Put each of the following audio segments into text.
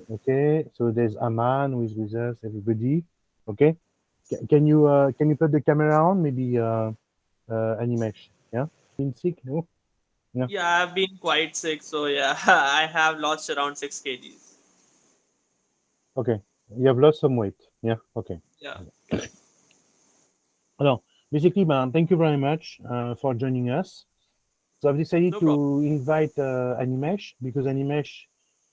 Okay, so there's Aman who is with us, everybody. Okay, can you put the camera on? Maybe Animesh. Yeah, been sick? No. Yeah. Yeah, I've been quite sick, so yeah, I have lost around 6 kgs. Okay, you have lost some weight. Yeah. Okay. Yeah, Okay. correct. Alors, basically, man, thank you very much for joining us. So I've decided No problem. to invite Animesh because Animesh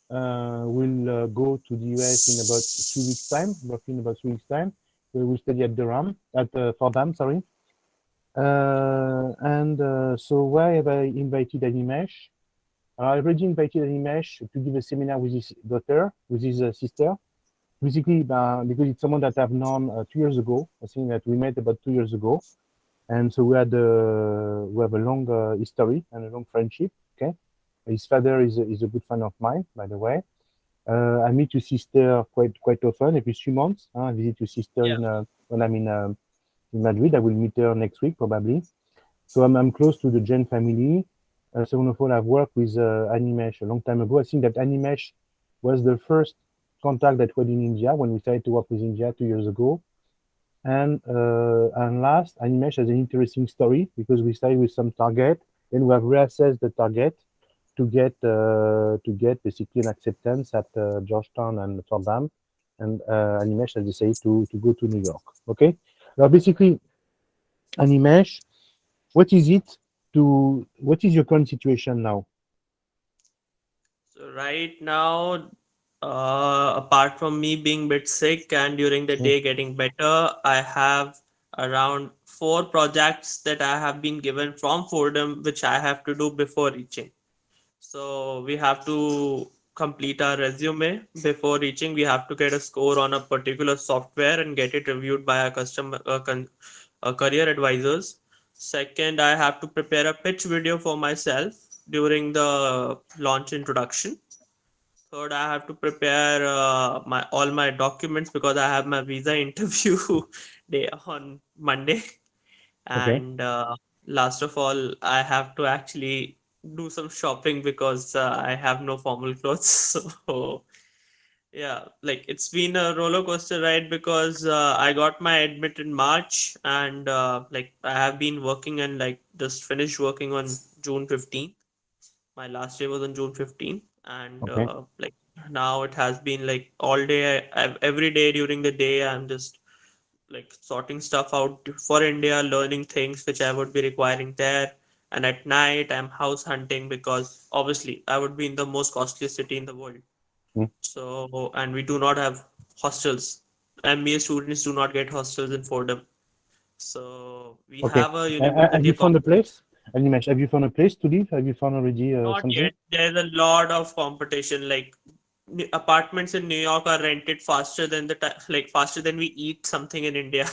will go to the US in about 3 weeks' time, roughly in about 3 weeks' time. We will study at Durham, at Fordham, sorry. So why have I invited Animesh? I already invited Animesh to give a seminar with his daughter, with his sister. Basically, because it's someone that I've known 2 years ago. I think that we met about 2 years ago, and so we have a long history and a long friendship. Okay, his father is a good friend of mine, by the way. I meet your sister quite often, every 3 months. I visit your sister Yeah, when I'm in Madrid. I will meet her next week probably. So I'm close to the Gen family. Second of all, I've worked with Animesh a long time ago. I think that Animesh was the first contact that we had in India when we started to work with India 2 years ago. And last, Animesh has an interesting story because we started with some target, then we have reassessed the target to get basically an acceptance at Georgetown and Fordham, and Animesh has decided to go to New York. Okay, now basically, Animesh, what is your current situation now? so right now, apart from me being a bit sick and during the Mm, day getting better, I have around 4 projects that I have been given from Fordham, which I have to do before reaching. So we have to complete our resume before reaching. We have to get a score on a particular software and get it reviewed by our career advisors. Second, I have to prepare a pitch video for myself during the launch introduction. Third, I have to prepare my all my documents because I have my visa interview day on Monday. okay, And last of all, I have to actually do some shopping because I have no formal clothes. So yeah, like it's been a roller coaster ride because I got my admit in March, and like I have been working and like just finished working on June 15th. My last day was on June 15th, and okay, like now it has been like all day. Every day during the day, I'm just like sorting stuff out for India, learning things which I would be requiring there. And at night, I'm house hunting because obviously I would be in the most costly city in the world. mm, So, and we do not have hostels. MBA students do not get hostels in Fordham. So, we okay. have a Have university you found a accommodation. place? Animesh, have you found a place to live? Have you found already Not something? yet. There's a lot of competition. Like apartments in New York are rented faster than like faster than we eat something in India.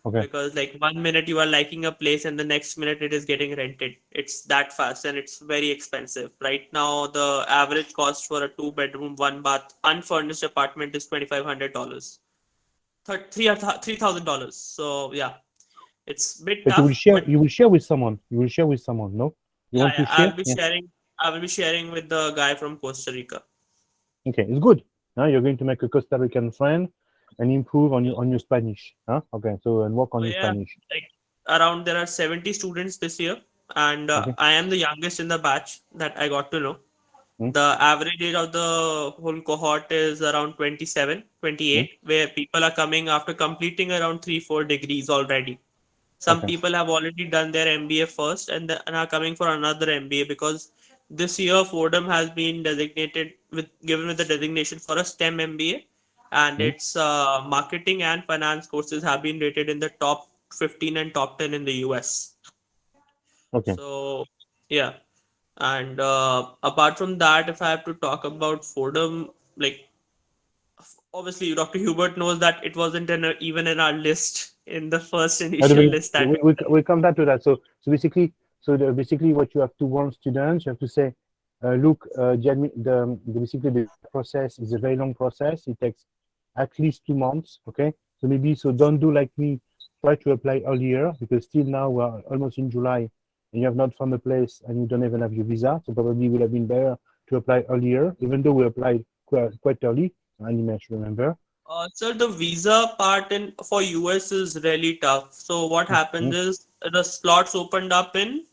Okay, Because like 1 minute you are liking a place and the next minute it is getting rented. It's that fast and it's very expensive. Right now, the average cost for a 2 bedroom, one bath, unfurnished apartment is $2,500, $3,000. So yeah, it's a bit but tough, but you will share with someone. You will share with someone. No, you yeah, want to yeah, share? Yeah. I will be sharing with the guy from Costa Rica. Okay, it's good. You're going to make a Costa Rican friend and improve on Yeah. your Spanish. Okay, so and work on So your yeah, Spanish. like around there are 70 students this year, and Okay. I am the youngest in the batch that I got to know. Mm, The average age of the whole cohort is around 27, mm, 28, where people are coming after completing around 3, 4 degrees already. Some okay. people have already done their MBA first and are coming for another MBA because this year Fordham has been given with the designation for a STEM MBA, and Mm, its marketing and finance courses have been rated in the top 15 and top 10 in the US. okay. So yeah, and apart from that, if I have to talk about Fordham, like obviously Dr. Hubert knows that it wasn't even in our list in the first By the initial way, list that we come back to that. So basically, basically what you have to warn students, you have to say, look, basically the process is a very long process. It takes at least 2 months. Okay, so maybe so don't do like me. Try to apply earlier because still now we're almost in July and you have not found a place and you don't even have your visa. So probably it would have been better to apply earlier, even though we applied quite early. Animesh, remember? So the visa part in for US is really tough. So what Mm-hmm. happens is the slots opened up in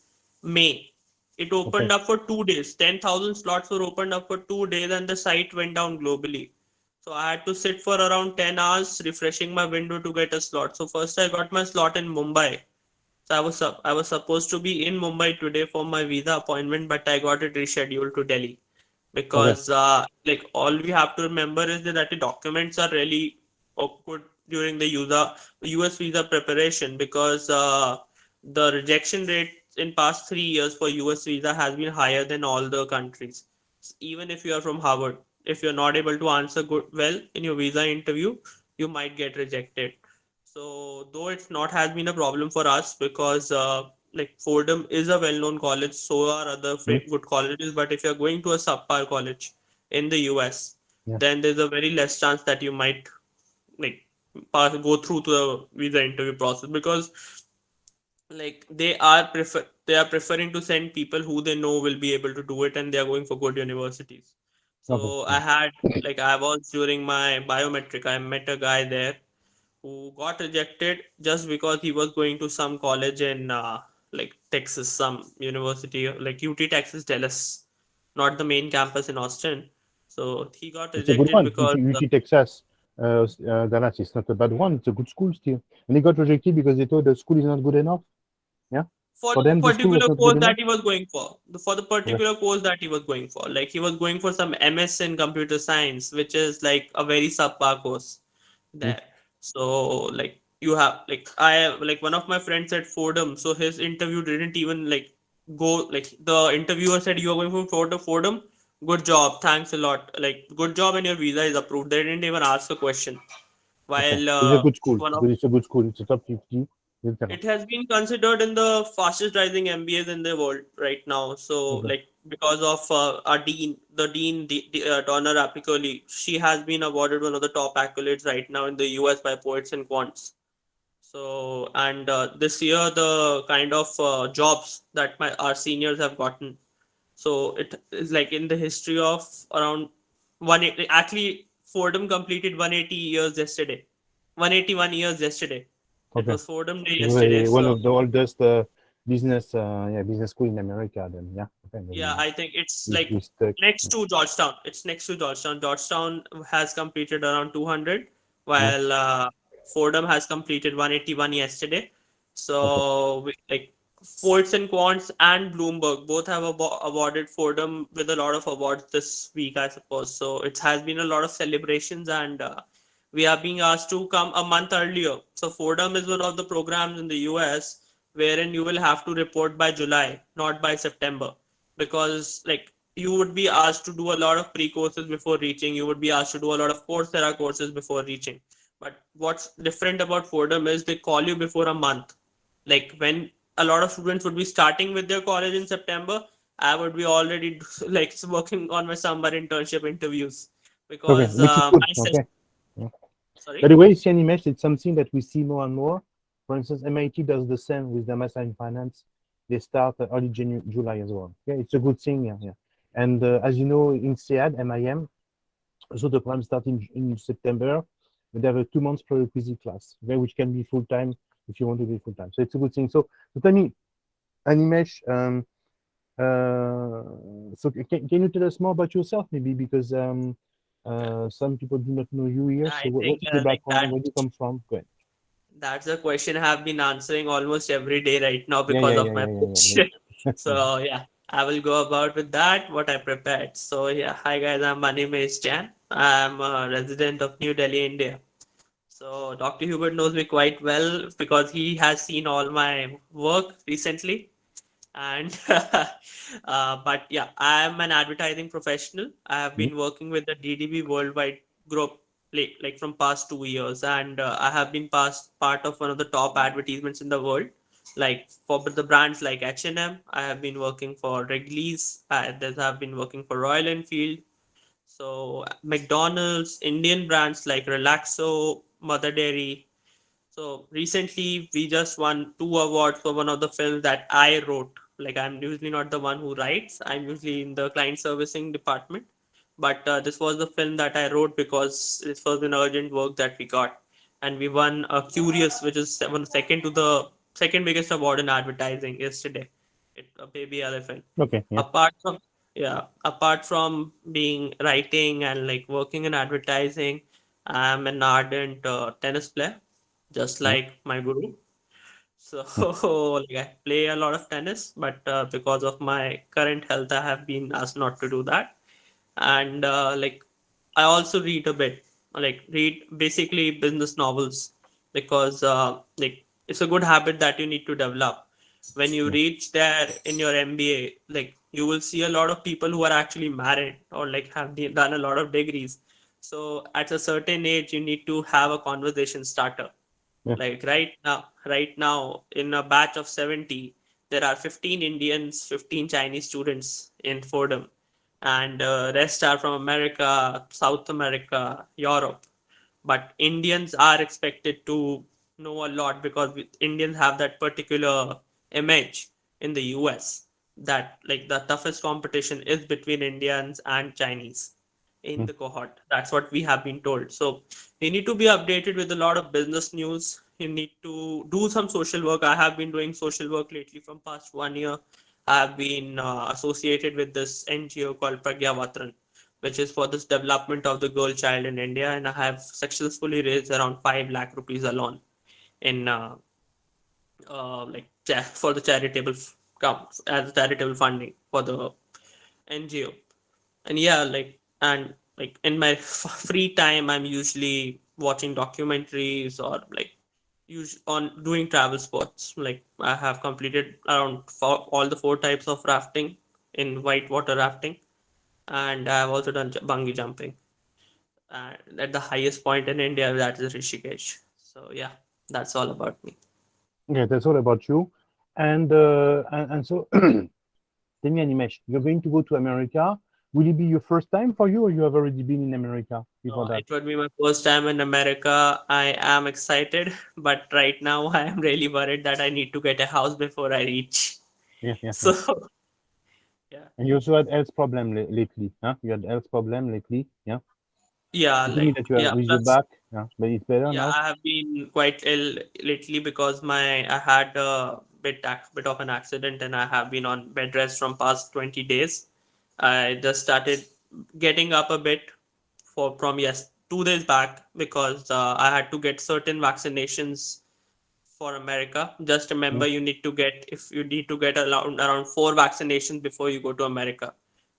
May. It Okay. opened up for 2 days. 10,000 slots were opened up for 2 days, and the site went down globally. So I had to sit for around 10 hours refreshing my window to get a slot. So first I got my slot in Mumbai. So I was supposed to be in Mumbai today for my visa appointment, but I got it rescheduled to Delhi Okay. because like all we have to remember is that the documents are really awkward during the US visa preparation because the rejection rate in past 3 years for US visa has been higher than all the countries. Even if you are from Harvard, if you're not able to answer well in your visa interview, you might get rejected. So though it's not has been a problem for us because like Fordham is a well-known college, so are other Mm-hmm. good colleges. But if you're going to a subpar college in the US, Yeah. then there's a very less chance that you might like go through to the visa interview process because like they are preferring to send people who they know will be able to do it, and they are going for good universities. Okay. So Yeah. I was during my biometric, I met a guy there who got rejected just because he was going to some college in like Texas, some university like UT Texas Dallas, not the main campus in Austin. So he got It's a good rejected one. because UT Texas, Dallas is not a bad one. It's a good school still. And they got rejected because they thought the school is not good enough. Yeah. for For the them, the school was particular not good course that enough. he was going for the Okay. particular course that he was going for, like he was going for some MS in computer science, which is like a very subpar course Mm. there. So like you have like I have like one of my friends at Fordham, so his interview didn't even like go, like the interviewer said you are going from Fordham, good job, thanks a lot, like good job and your visa is approved. They didn't even ask a question. Okay. While It's a good school. one of But it's a good school. It's a top 50. etc. it has been considered in the fastest rising MBAs in the world right now. So, Okay. like because of our Donna Rapicoli, she has been awarded one of the top accolades right now in the US by Poets and Quants. So, and this year the kind of jobs that my our seniors have gotten. So it is like in the history of around 180. Actually, Fordham completed 180 years yesterday. 181 years yesterday. It Okay. was Fordham Day yesterday. One So of the oldest business school in America. Then yeah. Okay. yeah, Maybe I think it's we like we stuck. next to Georgetown. It's next to Georgetown. Georgetown has completed around 200, Yeah. while Fordham has completed 181 yesterday. Okay. So like Forts and Quants and Bloomberg both have awarded Fordham with a lot of awards this week, I suppose. So it has been a lot of celebrations, and we are being asked to come a month earlier. So Fordham is one of the programs in the US wherein you will have to report by July, not by September, because like you would be asked to do a lot of pre-courses before reaching. You would be asked to do a lot of Coursera courses before reaching. But what's different about Fordham is they call you before a month. Like when a lot of students would be starting with their college in September, I would be already like working on my summer internship interviews Okay. because Which is good. my Okay. Yeah. By sorry. the way, see, Animesh, it's something that we see more and more. For instance, MIT does the same with the master in finance. They start early July as well. Okay, it's a good thing. Yeah, yeah. And as you know, in SEAD, MIM, so the program starts in September. But they have a 2 months prerequisite class, okay, which can be full time if you want to be full time. So it's a good thing. So tell me, Animesh, uh, so can you tell us more about yourself, maybe because some people do not know you here. So I what think is your like background? Where do you come from? Go ahead. that's a question I have been answering almost every day right now Yeah, because yeah, of yeah, my yeah, yeah, pitch. yeah. So yeah, I will go about with that what I prepared. So yeah, hi guys, I'm Animesh Jan. I'm a resident of New Delhi, India. So Dr. Hubert knows me quite well because he has seen all my work recently. And but yeah, I am an advertising professional. I have Mm, been working with the DDB worldwide group like from past 2 years, and I have been past part of one of the top advertisements in the world, like for the brands like H&M. I have been working for Wrigley's. I have been working for Royal Enfield. So McDonald's, Indian brands like Relaxo, Mother Dairy. So recently, we just won 2 awards for one of the films that I wrote. Like I'm usually not the one who writes. I'm usually in the client servicing department. but this was the film that I wrote because this was an urgent work that we got, and we won a Curious, which is one second to the second biggest award in advertising yesterday. A baby elephant. Okay. Yeah. Apart from apart from being writing and like working in advertising, I'm an ardent tennis player, just Yeah. like my guru. So Yeah. like I play a lot of tennis, but because of my current health, I have been asked not to do that. And like I also read a bit, like read basically business novels, because like it's a good habit that you need to develop. When you Yeah. reach there in your MBA, like you will see a lot of people who are actually married or like have done a lot of degrees. So at a certain age, you need to have a conversation starter. Yeah. Like right now in a batch of 70, there are 15 Indians, 15 Chinese students in Fordham, and rest are from America, South America, Europe. But Indians are expected to know a lot because Indians have that particular image in the US that like the toughest competition is between Indians and Chinese in Mm. the cohort. That's what we have been told. So you need to be updated with a lot of business news. You need to do some social work. I have been doing social work lately from past 1 year. I have been associated with this NGO called Pragyavatran, which is for this development of the girl child in India, and I have successfully raised around 5 lakh rupees alone in for the as charitable funding for the NGO. And yeah, like in my free time, I'm usually watching documentaries or like on doing travel sports. Like I have completed around all the 4 types of rafting in whitewater rafting, and I have also done bungee jumping at the highest point in India, that is Rishikesh. So yeah, that's all about me. Okay. That's all about you. And so, tell me, Animesh, you're going to go to America. Will it be your first time for you, or you have already been in America before that? It would be my first time in America. I am excited, but right now I am really worried that I need to get a house before I reach. Yeah. Yeah. Yeah. So yeah, And you also had health problem lately, huh? You had health problem lately, yeah. yeah, You told me like that you are yeah. with your Plus, back, yeah, but it's better yeah, now. I have been quite ill lately because I had a bit of an accident and I have been on bed rest from past 20 days. I just started getting up a bit from yes 2 days back because I had to get certain vaccinations for America. Just Yeah. remember, you need to get around 4 vaccinations before you go to America.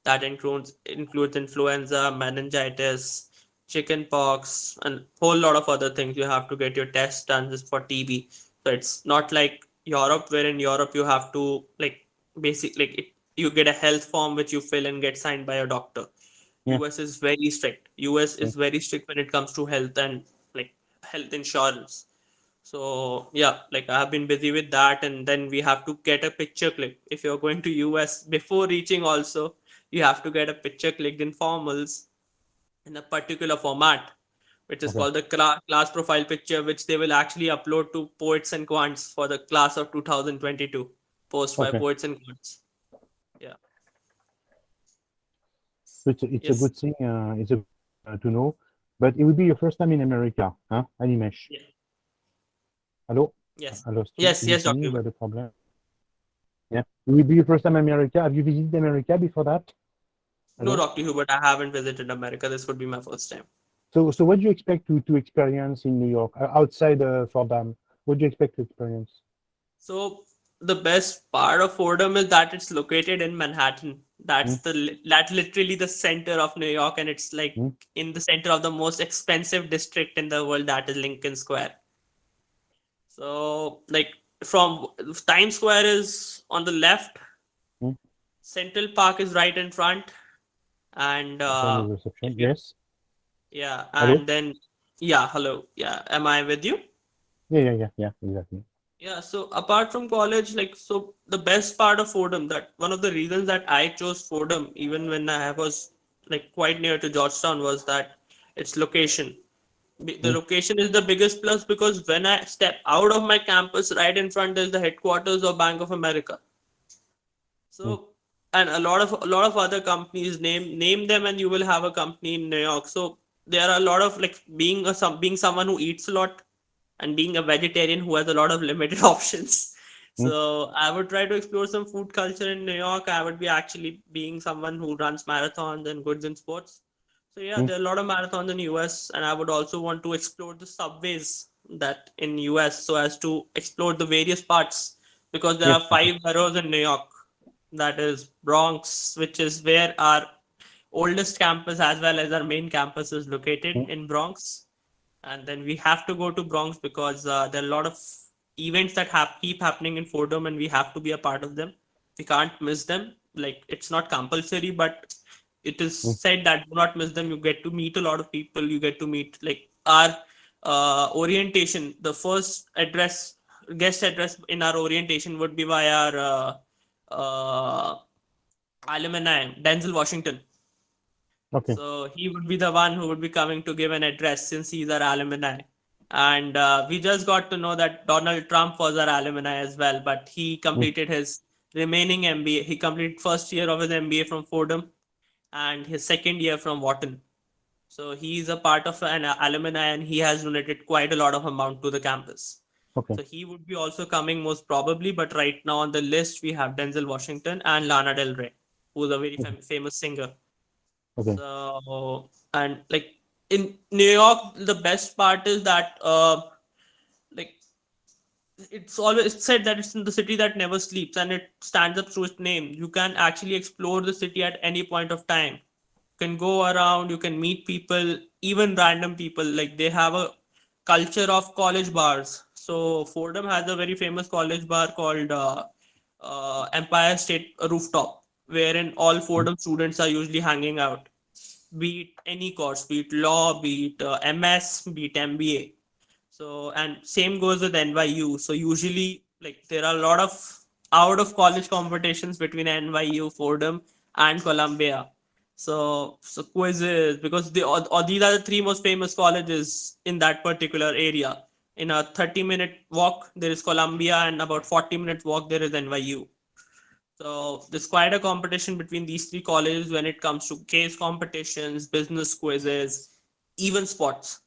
That includes influenza, meningitis, chickenpox, and whole lot of other things. You have to get your tests done just for TB. So it's not like Europe, where in Europe you have to like you get a health form which you fill and get signed by a doctor. Yeah. US is very strict. US Yeah. is very strict when it comes to health and like health insurance. So yeah, like I have been busy with that, and then we have to get a picture click. If you're going to US before reaching, also you have to get a picture clicked in formals in a particular format, which is Okay. called the class profile picture, which they will actually upload to Poets and Quants for the class of 2022, post by Okay. Poets and Quants. Yeah. So it's a Yes. good thing. It's a to know, but it will be your first time in America, huh? Animesh. Yeah. Hello, Yes. I lost you. Yes. Is Yes, it me? Dr. You Hubert. had a problem? Yeah. It will be your first time in America. Have you visited America before that? No, Hello. Dr. Hubert, I haven't visited America. This would be my first time. So what do you expect to experience in New York outside Fordham? What do you expect to experience? So the best part of Fordham is that it's located in Manhattan. Hmm? That's literally the center of New York, and it's like Hmm? in the center of the most expensive district in the world, that is Lincoln Square. So like from Times Square is on the left, Hmm? Central Park is right in front, and Okay, the if reception. you Yes. yeah, Hello. and then yeah, hello, yeah, am I with you? Yeah. Yeah. Yeah. Yeah. Exactly. Yeah, so apart from college, like, so the best part of Fordham, that one of the reasons that I chose Fordham, even when I was like quite near to Georgetown, was that its location. The Hmm? location is the biggest plus because when I step out of my campus, right in front is the headquarters of Bank of America. Hmm? So and a lot of other companies, name them and you will have a company in New York. So there are a lot of, like, being someone who eats a lot and being a vegetarian who has a lot of limited options. Mm, So I would try to explore some food culture in New York. I would be actually being someone who runs marathons and goods in sports. So yeah, mm, there are a lot of marathons in US, and I would also want to explore the subways that in US, so as to explore the various parts, because there yes, are five boroughs in New York. That is Bronx, which is where our oldest campus as well as our main campus is located, mm, in Bronx. And then we have to go to Bronx because there are a lot of events that keep happening in Fordham, and we have to be a part of them. We can't miss them. Like, it's not compulsory, but it is mm, said that do not miss them. You get to meet a lot of people. You get to meet, like, our orientation. The first guest address in our orientation would be by our alumni, Denzel Washington. okay, So he would be the one who would be coming to give an address, since he's our alumni. And we just got to know that Donald Trump was our alumni as well, but he mm, completed his remaining MBA. He completed first year of his MBA from Fordham and his second year from Wharton. So he's a part of an alumni, and he has donated quite a lot of amount to the campus. okay, So he would be also coming most probably, but right now on the list we have Denzel Washington and Lana Del Rey, who's a very okay, famous singer. okay, So, and like in New York, the best part is that like it's said that it's in the city that never sleeps, and it stands up through its name. You can actually explore the city at any point of time. You can go around, you can meet people, even random people. Like, they have a culture of college bars. So Fordham has a very famous college bar called Empire State Rooftop, wherein all mm, Fordham students are usually hanging out, be it any course, be it law, be it MS, be it MBA. So, and same goes with NYU. So usually, like, there are a lot of out of college competitions between NYU, Fordham, and Columbia. So quizzes, because or these are the three most famous colleges in that particular area. In a 30-minute walk, there is Columbia, and about 40 minutes walk, there is NYU. So there's quite a competition between these three colleges when it comes to case competitions, business quizzes, even sports.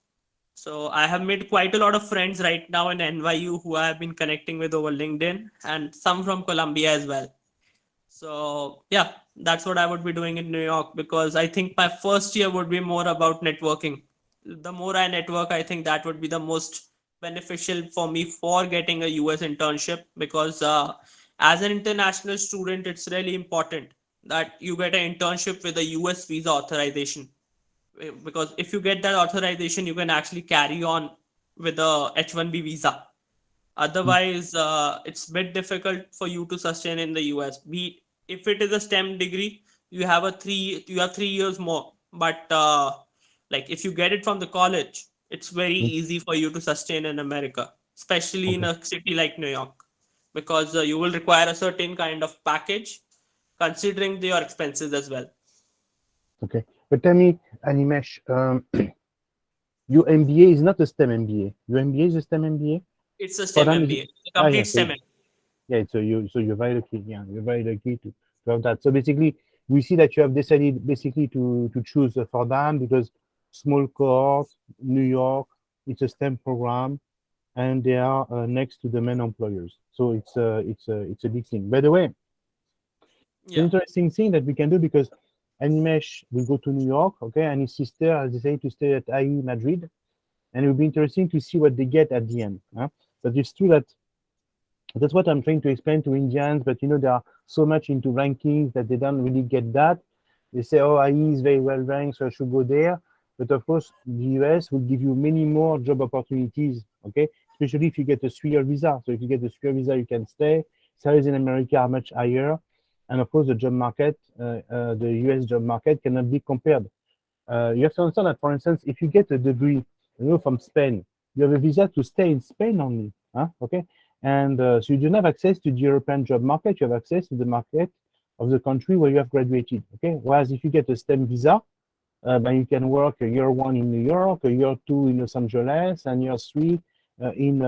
So I have made quite a lot of friends right now in NYU who I have been connecting with over LinkedIn, and some from Columbia as well. So yeah, that's what I would be doing in New York, because I think my first year would be more about networking. The more I network, I think that would be the most beneficial for me for getting a US internship, because as an international student, it's really important that you get an internship with a US visa authorization, because if you get that authorization, you can actually carry on with a H-1B visa. mm, Otherwise, it's a bit difficult for you to sustain in the US. If it is a STEM degree, you have 3 years more. But like, if you get it from the college, it's very mm, easy for you to sustain in America, especially in okay, a city like New York, because you will require a certain kind of package, considering your expenses as well. okay. But tell me, Animesh, your MBA is not a STEM MBA. Your MBA is a STEM MBA. It's a STEM Fordham is. MBA, a Ah, yeah. complete STEM. Yeah. So you're very lucky. Yeah, you're very lucky to have that. So basically, we see that you have decided basically to choose Fordham because small cohort, New York. It's a STEM program, and they are next to the main employers. So it's a big thing. By the way, it's an Yeah. interesting thing that we can do because Animesh will go to New York, okay, and his sister has decided to stay at IE Madrid, and it will be interesting to see what they get at the end. Huh? But it's true that that's what I'm trying to explain to Indians, but they are so much into rankings that they don't really get that. They say, oh, IE is very well ranked, so I should go there. But of course, the US will give you many more job opportunities, okay? Especially if you get a 3-year visa. So if you get a 3-year visa, you can stay. Salaries in America are much higher. And of course, the job market, the US job market cannot be compared. You have to understand that, for instance, if you get a degree, from Spain, you have a visa to stay in Spain only, huh? Okay, and so you don't have access to the European job market. You have access to the market of the country where you have graduated. Okay, whereas if you get a STEM visa, then you can work a year 1 in New York, a year 2 in Los Angeles, and year 3 in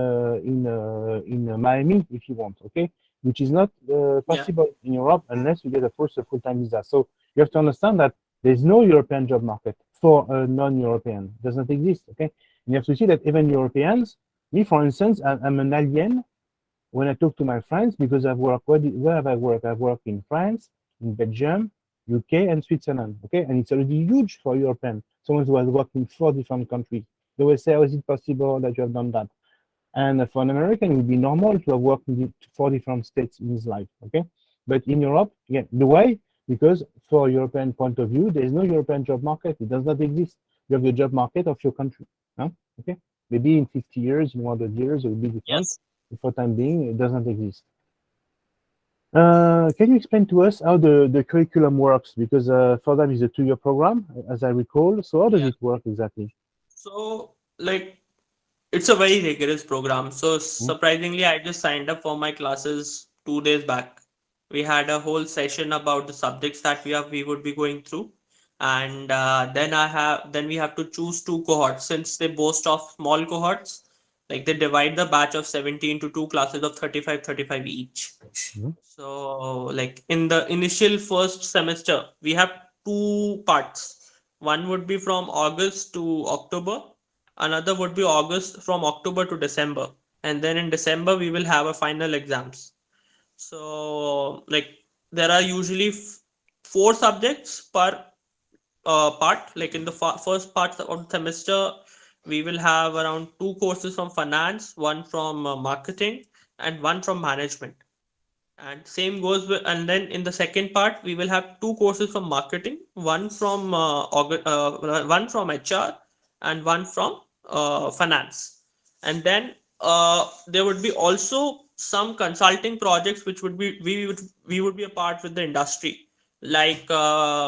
Miami if you want. Okay, which is not Yeah. possible in Europe unless you get a first a full-time visa. So you have to understand that there's no European job market for a non-European. It does not exist. Okay, and you have to see that even Europeans, me for instance, I'm an alien when I talk to my friends because I've worked. Where have I worked? I've worked in France, in Belgium, UK, and Switzerland. Okay, and it's already huge for European. Someone who has worked in 4 different countries. They will say, "How is it possible that you have done that?" And for an American, it would be normal to have worked in 4 different states in his life. Okay, but in Europe, again, the way because for European point of view, there is no European job market. It does not exist. You have the job market of your country. Huh? Okay, maybe in 50 years, in 100 years, it will be different. Yes. For time being, it does not exist. Can you explain to us how the curriculum works? Because for them is a 2-year program, as I recall. So how does Yeah. it work exactly? So like it's a very rigorous program. So Hmm? surprisingly, I just signed up for my classes 2 days back. We had a whole session about the subjects that we would be going through, and then we have to choose two cohorts since they boast of small cohorts. Like they divide the batch of 17 to two classes of 35 each. Hmm? So like in the initial first semester, we have two parts. One would be from August to October, another would be August from October to December, and then in December we will have a final exams. So like there are usually four subjects per part. Like in the first part of the semester, we will have around two courses from finance, one from marketing, and one from management. And same goes with, and then in the second part we will have two courses from marketing, one from one from HR and one from finance. And then there would be also some consulting projects which would be we would be a part with the industry. Like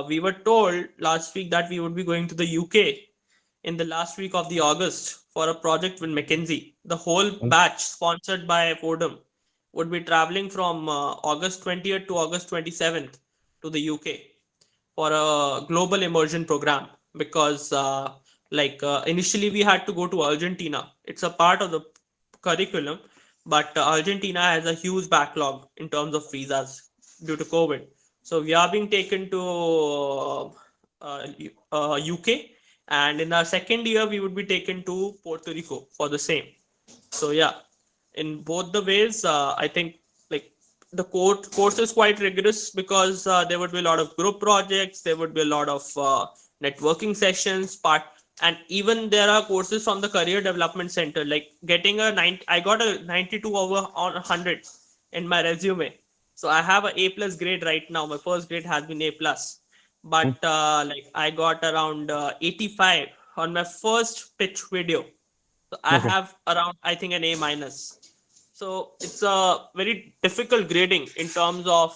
we were told last week that we would be going to the UK in the last week of the August for a project with McKinsey. The whole batch sponsored by Fordham would be traveling from August 20th to August 27th to the UK for a global immersion program because initially we had to go to Argentina. It's a part of the curriculum, but Argentina has a huge backlog in terms of visas due to COVID. So we are being taken to UK, and in our second year we would be taken to Puerto Rico for the same. So yeah, in both the ways, I think like the course is quite rigorous because there would be a lot of group projects, there would be a lot of networking sessions, and even there are courses from the career development center. Like getting I got a 92 over on 100 in my resume, so I have a plus grade right now. My first grade has been A plus, but Hmm? like I got around 85 on my first pitch video, so I Okay. have around, I think, an A minus. So it's a very difficult grading in terms of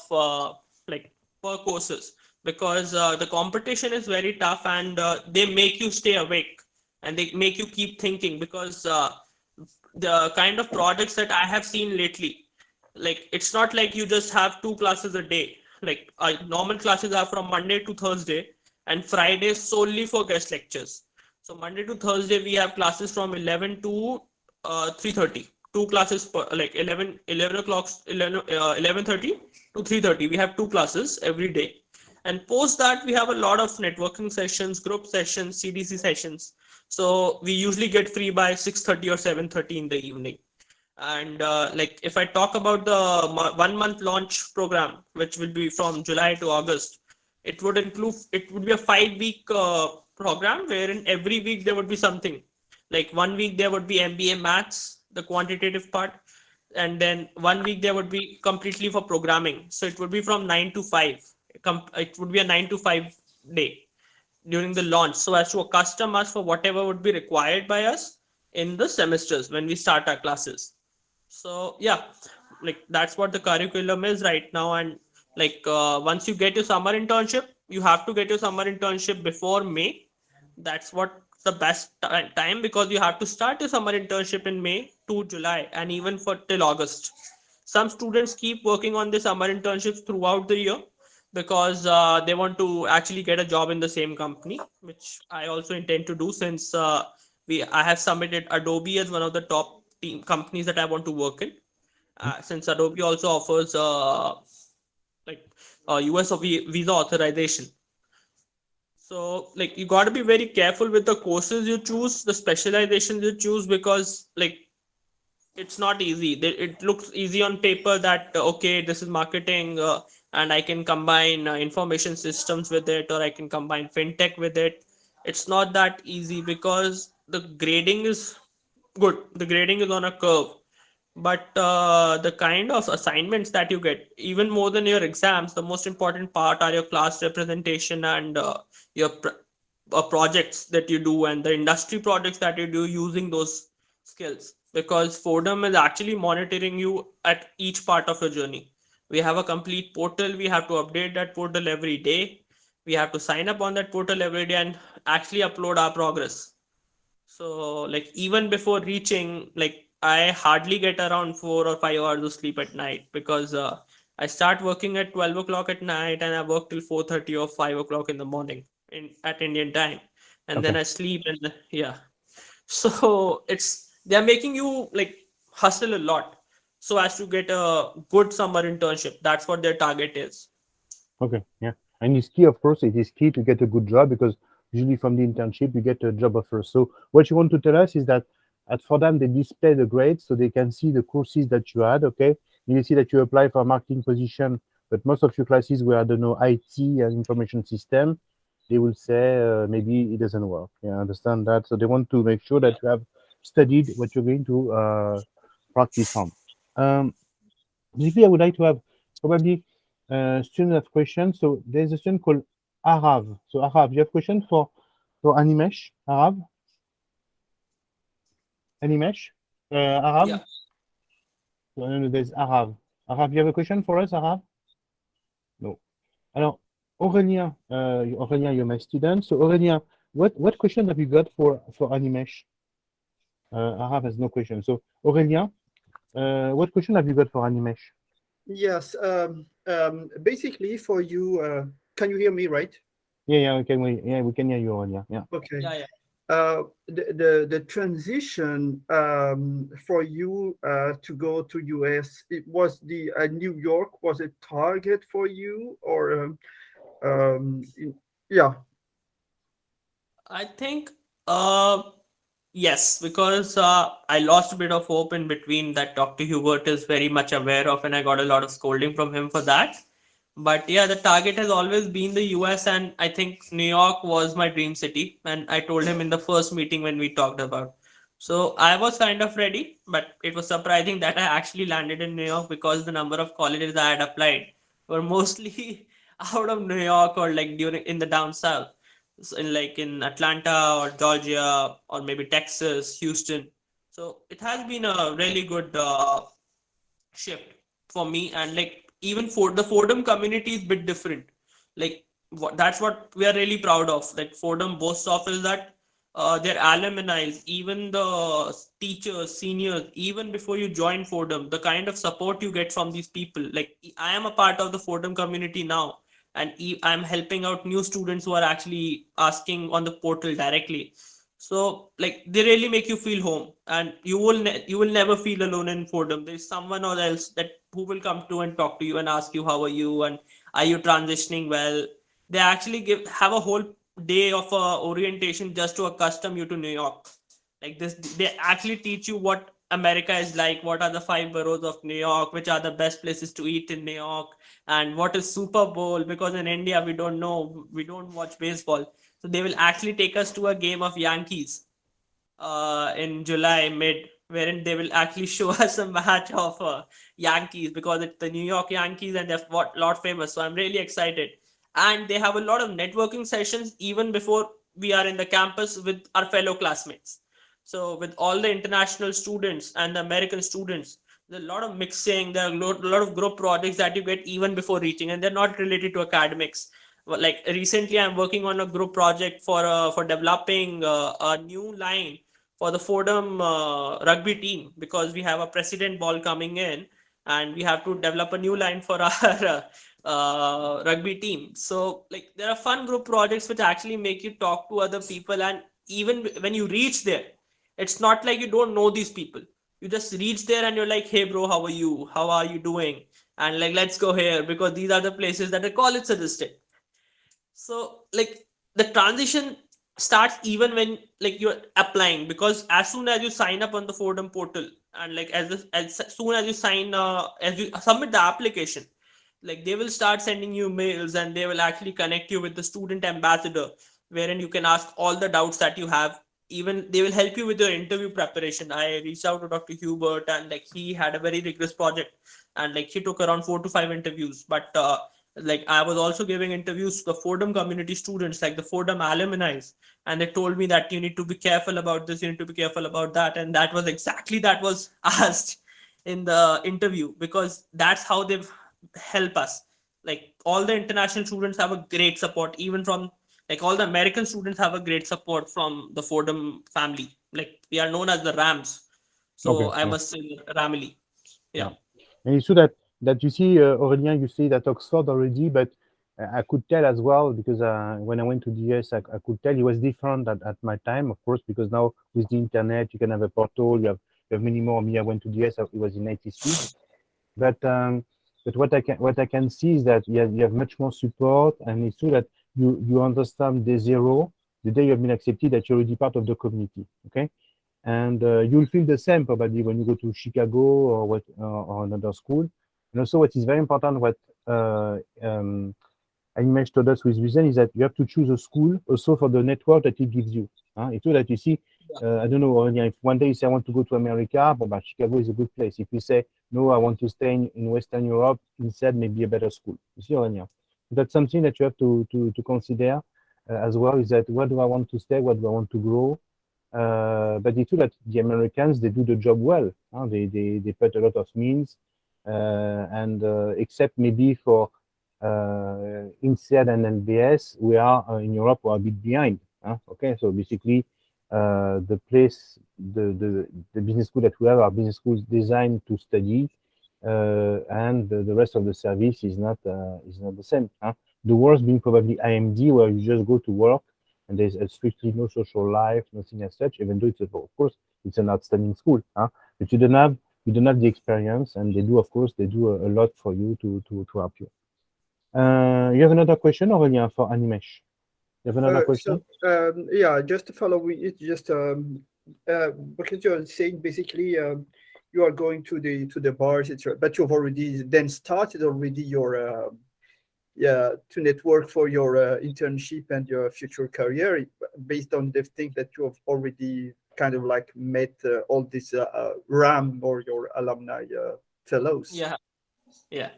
like per courses because the competition is very tough, and they make you stay awake and they make you keep thinking because the kind of projects that I have seen lately, like it's not like you just have two classes a day. Like normal classes are from Monday to Thursday, and Friday solely for guest lectures. So Monday to Thursday we have classes from 11 to 3:30. Two classes per, like 11 o'clock, 11:30 to 3:30. We have two classes every day. And post that we have a lot of networking sessions, group sessions, CDC sessions. So we usually get free by 6:30 or 7:30 in the evening. And like if I talk about the 1 month launch program, which will be from July to August, it would be a 5 week program wherein every week there would be something. Like 1 week there would be MBA maths, the quantitative part, and then 1 week there would be completely for programming. So it would be from 9 to 5. It would be a 9 to 5 day during the launch, so as to accustom us for whatever would be required by us in the semesters when we start our classes. So yeah, like that's what the curriculum is right now. And like once you get your summer internship, you have to get your summer internship before May. That's what the best time, because you have to start your summer internship in May to July and even for till August. Some students keep working on the summer internships throughout the year because they want to actually get a job in the same company, which I also intend to do since I have submitted Adobe as one of the top team companies that I want to work in. since Adobe also offers like US visa authorization. So like you got to be very careful with the courses you choose, the specializations you choose, because like it's not easy. It looks easy on paper that okay, this is marketing, and I can combine information systems with it, or I can combine fintech with it. It's not that easy because the grading is good. The grading is on a curve, but the kind of assignments that you get, even more than your exams, the most important part are your class representation and your projects that you do and the industry projects that you do using those skills, because Fordham is actually monitoring you at each part of your journey. We have a complete portal. We have to update that portal every day. We have to sign up on that portal every day and actually upload our progress. So like even before reaching, like I hardly get around 4 or 5 hours of sleep at night, because I start working at 12 o'clock at night and I work till 4:30 or 5 o'clock in the morning at Indian time, and then Okay. I sleep and yeah. So it's they're making you like hustle a lot so as to get a good summer internship. That's what their target is. Okay. Yeah. And it's key, of course, it is key to get a good job because usually from the internship you get a job offer. So what you want to tell us is that at Fordham they display the grades so they can see the courses that you had. Okay. You see that you apply for a marketing position, but most of your classes were, I don't know, IT and information system. They will say maybe it doesn't work. Yeah, I understand that. So they want to make sure that you have studied what you're going to practice on. Um, Basically, I would like to have probably students have questions. So there's a student called Arav. So Arav, you have questions for Animesh? Arav? Animesh? Yeah. Arav? So, no, there's Arav. Arav, you have a question for us, Arav? No. Alors, Aurélien, Aurélien, you're my student. So Aurélien, what question have you got for Animesh? Arav has no question. So Aurélien, what question have you got for Animesh? Yes. Basically, for you, can you hear me, right? Yeah, we can hear you, Aurélien. Yeah. Okay. Yeah, yeah. The transition for you to go to US, it was the New York was a target for you, or yeah. I think yes, because I lost a bit of hope in between that Dr. Hubert is very much aware of, and I got a lot of scolding from him for that. But yeah, the target has always been the US, and I think New York was my dream city. And I told him in the first meeting when we talked about. So I was kind of ready, but it was surprising that I actually landed in New York, because the number of colleges I had applied were mostly out of New York or like during in the down south, so in like in Atlanta or Georgia or maybe Texas, Houston. So it has been a really good shift for me, and like even for the Fordham community is a bit different. Like that's what we are really proud of. Like Fordham boasts of is that their alumni, even the teachers, seniors, even before you join Fordham, the kind of support you get from these people. Like I am a part of the Fordham community now, and I'm helping out new students who are actually asking on the portal directly. So like they really make you feel home, and you will never feel alone in Fordham. There's someone or else that who will come to and talk to you and ask you how are you and are you transitioning well. They actually have a whole day of orientation just to accustom you to New York. Like this, they actually teach you what America is like, what are the five boroughs of New York, which are the best places to eat in New York, and what is Super Bowl, because in India we don't know, we don't watch baseball. So they will actually take us to a game of Yankees in July mid, wherein they will actually show us a match of Yankees, because it's the New York Yankees and they're what lot famous. So I'm really excited, and they have a lot of networking sessions even before we are in the campus with our fellow classmates. So with all the international students and the American students, there's a lot of mixing. There are a lot of group projects that you get even before reaching, and they're not related to academics. Well, like recently I'm working on a group project for developing a new line for the Fordham rugby team, because we have a president ball coming in and we have to develop a new line for our rugby team. So like there are fun group projects which actually make you talk to other people, and even when you reach there, it's not like you don't know these people. You just reach there and you're like, hey bro, how are you? How are you doing? And like, let's go here because these are the places that the college suggested. So like the transition starts even when like you're applying, because as soon as you sign up on the Fordham portal, and like as soon as you sign as you submit the application, like they will start sending you mails and they will actually connect you with the student ambassador, wherein you can ask all the doubts that you have. Even they will help you with your interview preparation. I reached out to Dr. Hubert, and like he had a very rigorous project, and like he took around 4 to 5 interviews. But like I was also giving interviews to the Fordham community students, like the Fordham alumni, and they told me that you need to be careful about this, you need to be careful about that, and that was exactly that was asked in the interview, because that's how they help us. Like all the international students have a great support, even from like all the American students have a great support from the Fordham family. Like we are known as the Rams, Okay. so I Yeah. must say Ramily. Yeah. Yeah. And it's true that you see, Aurélien, you say that Oxford already, but I could tell as well because when I went to the US, I could tell it was different at my time, of course, because now with the internet, you can have a portal, you have many more. Me, I went to the US, it was in '93, but what I can see is that you have much more support, and it's true that you understand day zero, the day you have been accepted, that you're already part of the community. Okay, and you'll feel the same probably when you go to Chicago or another school. And also, what is very important, what Animesh told us with reason, is that you have to choose a school also for the network that it gives you. It's true that you see, I don't know, if one day you say I want to go to America, but Chicago is a good place. If you say no, I want to stay in Western Europe, instead maybe a better school. You see, Aurélien? That's something that you have to consider as well. Is that where do I want to stay? What do I want to grow? But it's true that the Americans, they do the job well. They put a lot of means, and except maybe for INSEAD and LBS, we are in Europe, we are a bit behind. Okay, so basically, the place, the business school that we have are business schools designed to study, and the rest of the service is not the same. The worst being probably IMD, where you just go to work and there's strictly no social life, nothing as such. Even though of course, it's an outstanding school, but you don't have the experience, and they do, of course, they do a lot for you to help you. You have another question, Aurélien, for Animesh? You have another question? Yeah, just to follow it, just because you're saying basically you are going to the bars, etc. But you've already then started already your to network for your internship and your future career based on the thing that you have already kind of like met all these RAM or your alumni fellows. Yeah. Yeah.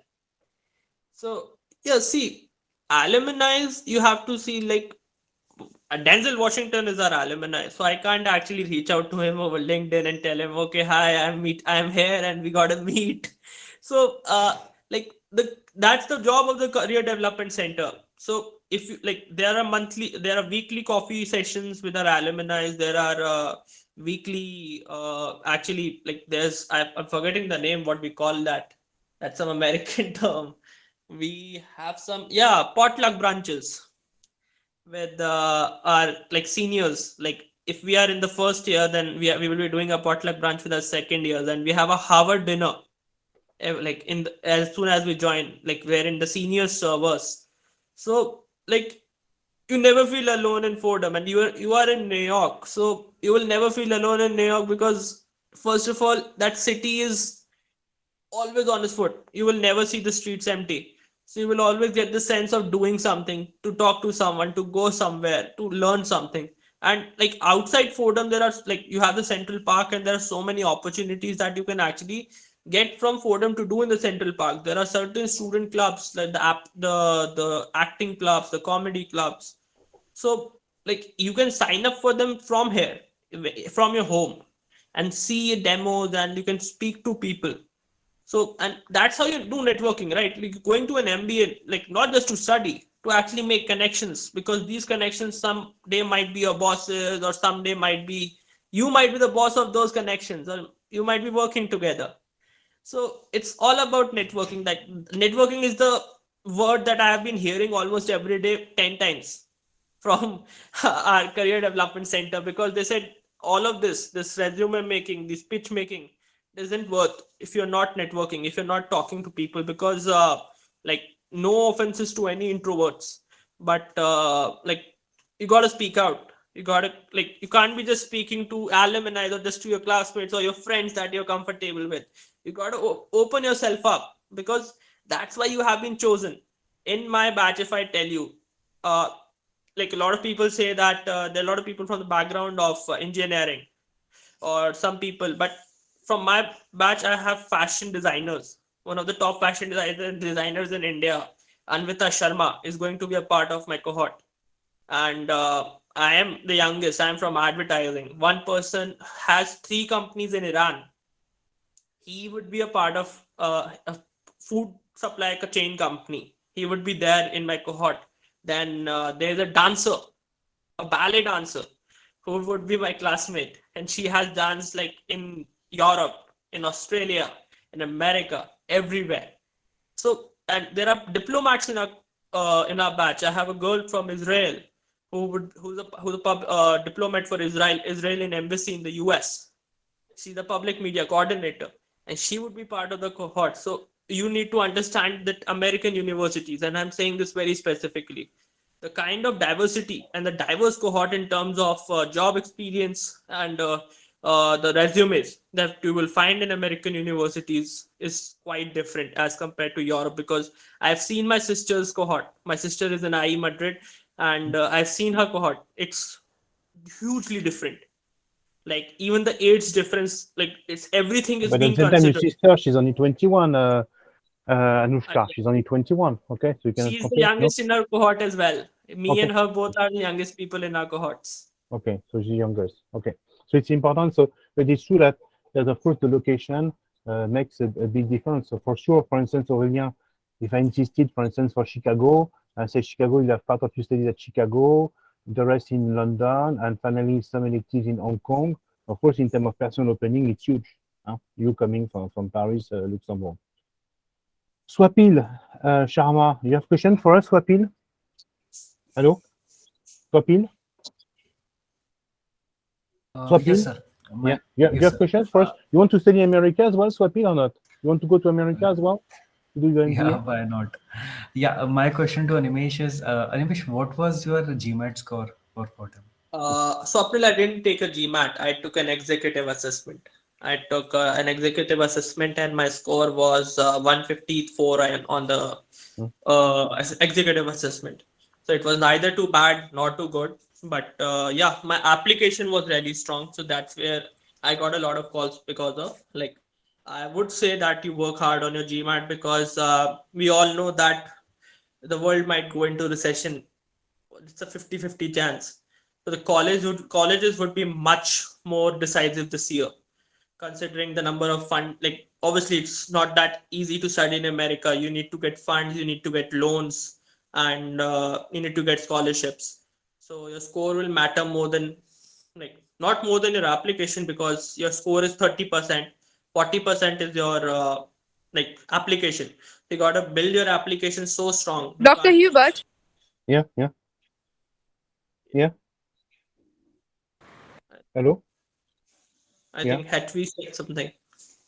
So yeah, see, alumni, you have to see like Denzel Washington is our alumni, so I can't actually reach out to him over LinkedIn and tell him, okay, hi, I'm here, and we gotta meet. So, like that's the job of the career development center. So if you like, there are weekly coffee sessions with our alumni. There are weekly, actually, like I'm forgetting the name. What we call that? That's some American term. We have some, yeah, potluck brunches with our like seniors. Like if we are in the first year, then we will be doing a potluck brunch with our second year. Then we have a Harvard dinner, like as soon as we join, like wherein the seniors serve us. So like you never feel alone in Fordham, and you are in New York, so you will never feel alone in New York, because first of all, that city is always on his foot. You will never see the streets empty. So you will always get the sense of doing something, to talk to someone, to go somewhere, to learn something. And like outside Fordham, there are like you have the Central Park, and there are so many opportunities that you can actually get from Fordham to do in the Central Park. There are certain student clubs like the acting clubs, the comedy clubs. So like you can sign up for them from here, from your home, and see demos, and you can speak to people. So, and that's how you do networking, right? Like going to an MBA, like not just to study, to actually make connections, because these connections someday might be your bosses, or someday might be you might be the boss of those connections, or you might be working together. So it's all about networking. That networking is the word that I have been hearing almost every day 10 times from our career development center, because they said all of this resume making, this pitch making, isn't worth if you're not networking, if you're not talking to people, because like, no offenses to any introverts, but like, you got to speak out. You got to, like, you can't be just speaking to alumni or just to your classmates or your friends that you're comfortable with. You got to open yourself up, because that's why you have been chosen. In my batch, if I tell you, uh like, a lot of people say that there are a lot of people from the background of engineering, or some people, but from my batch I have fashion designers. One of the top fashion designers in India, Anvita Sharma, is going to be a part of my cohort. And I am the youngest. I'm from advertising. One person has 3 companies in Iran. He would be a part of a food supply chain company. He would be there in my cohort. Then there's a dancer, a ballet dancer, who would be my classmate, and she has danced like in Europe, in Australia, in America, everywhere. So, and there are diplomats in our batch. I have a girl from Israel who's a diplomat for Israeli embassy in the US. She's the public media coordinator, and she would be part of the cohort. So you need to understand that American universities, and I'm saying this very specifically, the kind of diversity and the diverse cohort in terms of job experience and the resumes that you will find in American universities is quite different as compared to Europe, because I've seen my sister's cohort. My sister is in IE Madrid, and I've seen her cohort. It's hugely different. Like, even the age difference, like, it's everything is But at being the same time, your considered. sister, she's only 21, Anushka. She's only 21. Okay, so you cannot She's the compare, no? youngest in our cohort as well. Me Okay. and her both are the youngest people in our cohorts. Okay, so she's youngest. Okay, so it's important. So, but it's true that of course the location makes a big difference. So for sure, for instance, Aurélien, if I insisted, for instance, for Chicago, I say Chicago, you have part of your studies at Chicago, the rest in London, and finally some electives in Hong Kong. Of course, in terms of personal opening, it's huge. Huh? You coming from Paris, Luxembourg. Swapil, Sharma, you have question for us, Swapil? Hello, Swapil? Swapil? Yes, sir. Yeah, Yes, you have sir. questions for us? You want to study in America as well, Swapil, or not? You want to go to America as well to do your MBA? Yeah, why not? Yeah, my question to Animesh is, Animesh, what was your GMAT score for Fordham? So April, I didn't take a GMAT. I took an executive assessment. I took an executive assessment, and my score was 154 on the executive assessment. So it was neither too bad nor too good. But yeah, my application was really strong. So that's where I got a lot of calls, because of, like, I would say that you work hard on your GMAT, because we all know that the world might go into recession. It's a 50-50 chance. So the colleges would be much more decisive this year, considering the number of fund. Like, obviously, it's not that easy to study in America. You need to get funds, you need to get loans, and you need to get scholarships. So your score will matter more than, like, not more than your application, because your score is 30%. 40% is your like, application. You gotta build your application so strong. Dr. Hubert. Yeah. Hello? I Yeah. think Hetvi said something.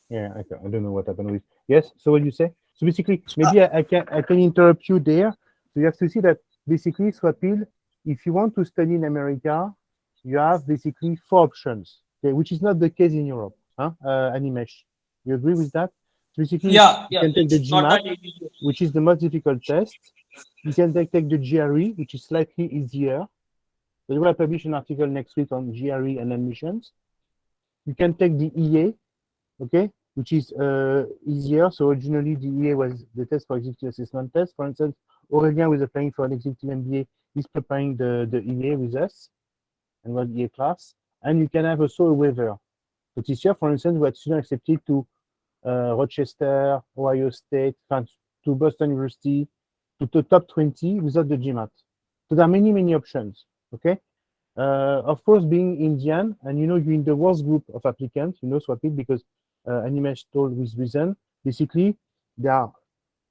Yeah, I don't know what happened with. Yes, so what you say? So basically, maybe I can interrupt you there. So you have to see that basically, Swapil, if you want to study in America, you have basically 4 options, okay, which is not the case in Europe. Animesh, you agree with that? So basically, Yeah, you can take the it's not that Gmat, easy. which is the most difficult test. You can take the GRE, which is slightly easier. So we will publish an article next week on GRE and admissions. You can take the EA, okay, which is easier. So originally the EA was the test for executive assessment test. For instance, Aurélien was applying for an executive MBA. He's preparing the EA with us and was EA class. And you can have also a waiver. So this year, for instance, we had students accepted to Rochester, Ohio State, to Boston University, to the top 20 without the GMAT. So there are many options, okay? Of course, being Indian, and you're in the worst group of applicants, Swapil, because Animesh told with reason, basically, there are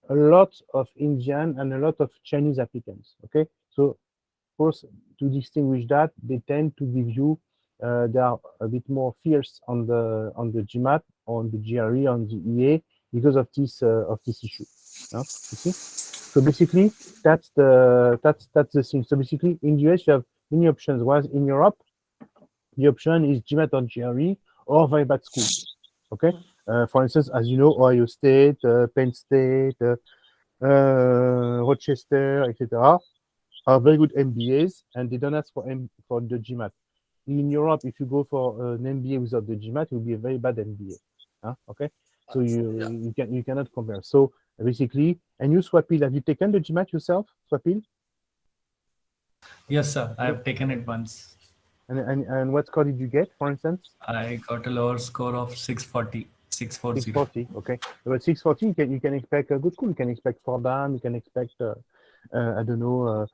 a lot of Indian and a lot of Chinese applicants, okay? So, of course, to distinguish that, they tend to give you, they are a bit more fierce on the GMAT on the GRE, on the EA, because of this issue. You see? So basically, that's the thing. So basically, in the US, you have many options. Whereas in Europe, the option is GMAT or GRE or very bad school. Okay. For instance, as you know, Ohio State, Penn State, Rochester, etc., are very good MBAs, and they don't ask for the GMAT. In Europe, if you go for an MBA without the GMAT, it will be a very bad MBA. Okay, so you cannot compare. So basically, and you Swapil, have you taken the GMAT yourself, Swapil? Yes, sir. I have taken it once. And what score did you get, for instance? I got a lower score of 640. 640. Okay, but 640, you can expect a good school. You can expect Fordham. You can expect I don't know,